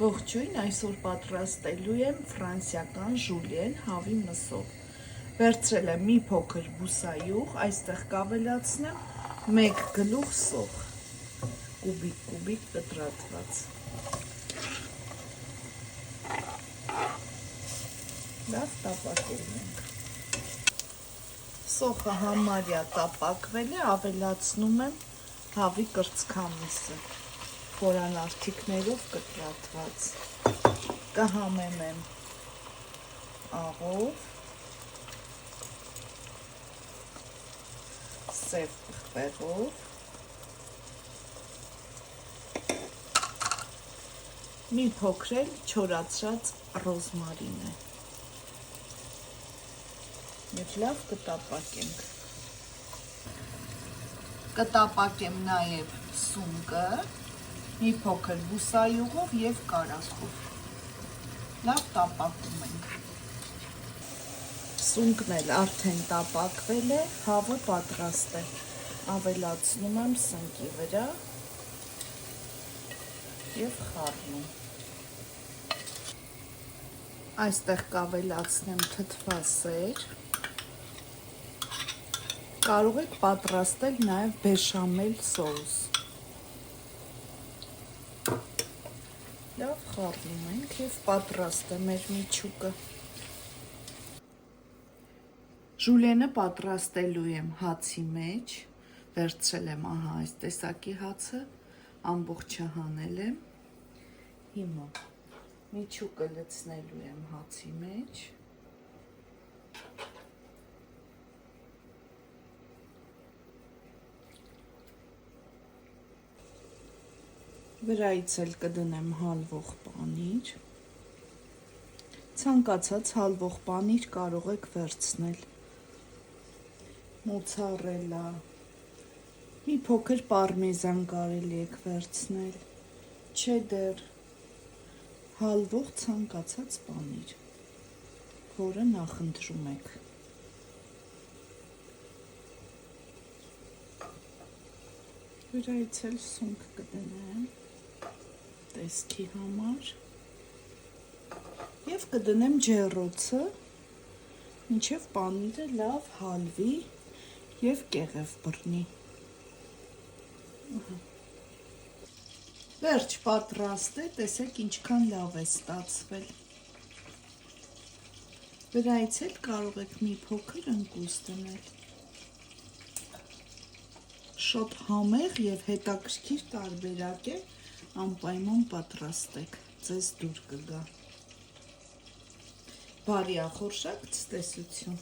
Ողջույն, այսօր պատրաստելու եմ ֆրանսիական ժուլիեն հավի մսով։ Վերցրել եմ մի փոքր բուսայուղ, այստեղ կավելացնեմ 1 գլուխ սոխ, կուբիկ կտրատված։ Լավ տապակել ենք։ Սոխը համարյա տապակվել է, ավելացնում եմ հավի կրծքամիսը, խորանարդիկներով կտրատված, կհամեմեմ աղով, սև պղպեղով, մի փոքր էլ չորացրած ռոզմարին է և լավ կտապակենք։ Կտապակեմ նաև սունկը, մի փոքր բուսայուղով և կարախով։ Լավ տապակում ենք։ Սունկն էլ արդեն տապակվել է, հավը պատրաստ է։ Ավելացնում եմ սնկի վրա և խառնում։ Այստեղ կավելացնեմ թթվասեր։ Կարող եք պատրաստել նաև բեշամել սոուս։ Լավ խառնում ենք և պատրաստ է մեր միջուկը։ Ժուլիենը պատրաստելու եմ հացի մեջ, վերցրել եմ ահա այս տեսակի հացը, ամբողջը հանել եմ։ Հիմա միջուկը լցնելու եմ հացի մեջ։ Վրայից էլ կդնեմ հալվող պանիր։ Ցանկացած հալվող պանիր կարող եք վերցնել։ Մոցարելա, մի փոքր պարմեզան կարելի եք վերցնել, չեդդեր, հալվող ցանկացած պանիր, որը նախընտրում եք։ Վրայից էլ սունկ կդնեմ տեսքի համար և կդնեմ ջեռոցը, մինչև պանիրը լավ հալվի և կեղև բռնի։ Վերջ պատրաստ է, տեսեք ինչքան լավ է ստացվել։ Վրայից էլ կարող եք մի փոքր ընկուզ դնել։ Շատ համեղ և հետաքրքիր տարբերակ է, անպայման պատրաստեք, ձեզ դուր կգա։ Բարի ախորժակ, ցտեսություն։